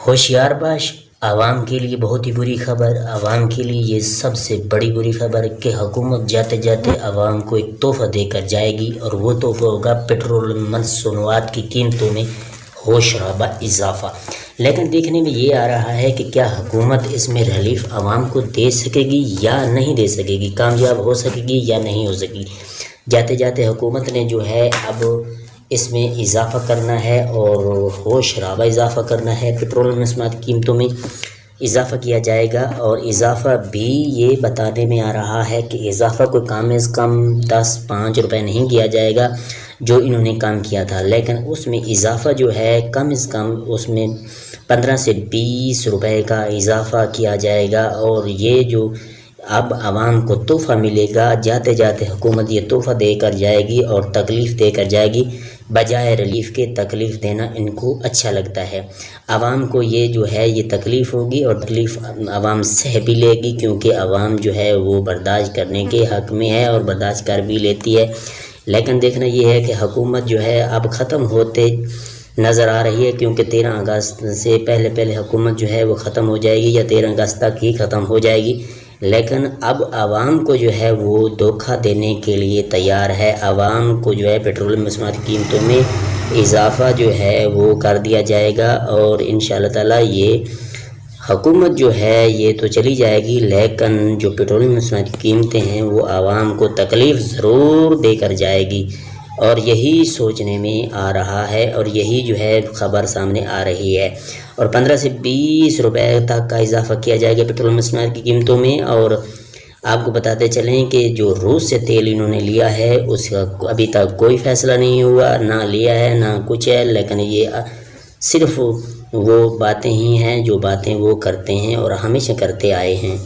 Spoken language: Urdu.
ہوشیار باش، عوام کے لیے بہت ہی بری خبر، عوام کے لیے یہ سب سے بری خبر کہ حکومت جاتے جاتے عوام کو ایک تحفہ دے کر جائے گی، اور وہ تحفہ ہوگا پیٹرول مصنوعات کی قیمتوں میں ہوش ربا اضافہ۔ لیکن دیکھنے میں یہ آ رہا ہے کہ کیا حکومت اس میں ریلیف عوام کو دے سکے گی یا نہیں دے سکے گی، کامیاب ہو سکے گی یا نہیں ہو سکے گی۔ جاتے جاتے حکومت نے جو ہے اب اس میں اضافہ کرنا ہے اور ہوش ربا اضافہ کرنا ہے، پیٹرول مصنوعات کی قیمتوں میں اضافہ کیا جائے گا، اور اضافہ بھی یہ بتانے میں آ رہا ہے کہ اضافہ کوئی کم از کم 5 روپے نہیں کیا جائے گا جو انہوں نے کام کیا تھا، لیکن اس میں اضافہ جو ہے کم از کم اس میں 15 سے 20 روپے کا اضافہ کیا جائے گا۔ اور یہ جو اب عوام کو تحفہ ملے گا، جاتے جاتے حکومت یہ تحفہ دے کر جائے گی اور تکلیف دے کر جائے گی، بجائے ریلیف کے تکلیف دینا ان کو اچھا لگتا ہے۔ عوام کو یہ جو ہے یہ تکلیف ہوگی، اور تکلیف عوام سہ بھی لے گی، کیونکہ عوام جو ہے وہ برداشت کرنے کے حق میں ہے اور برداشت کر بھی لیتی ہے۔ لیکن دیکھنا یہ ہے کہ حکومت جو ہے اب ختم ہوتے نظر آ رہی ہے، کیونکہ 13 اگست سے پہلے حکومت جو ہے وہ ختم ہو جائے گی، یا 13 اگست تک ہی ختم ہو جائے گی۔ لیکن اب عوام کو جو ہے وہ دھوکہ دینے کے لیے تیار ہے، عوام کو جو ہے پیٹرول مصنوعات کی قیمتوں میں اضافہ جو ہے وہ کر دیا جائے گا، اور انشاءاللہ تعالی یہ حکومت جو ہے یہ تو چلی جائے گی، لیکن جو پیٹرول مصنوعات کی قیمتیں ہیں وہ عوام کو تکلیف ضرور دے کر جائے گی، اور یہی سوچنے میں آ رہا ہے، اور یہی جو ہے خبر سامنے آ رہی ہے۔ اور 15 سے 20 روپے تک کا اضافہ کیا جائے گا پیٹرول مصنوعات کی قیمتوں میں۔ اور آپ کو بتاتے چلیں کہ جو روس سے تیل انہوں نے لیا ہے اس کا ابھی تک کوئی فیصلہ نہیں ہوا، نہ لیا ہے نہ کچھ ہے، لیکن یہ صرف وہ باتیں ہی ہیں جو باتیں وہ کرتے ہیں اور ہمیشہ کرتے آئے ہیں۔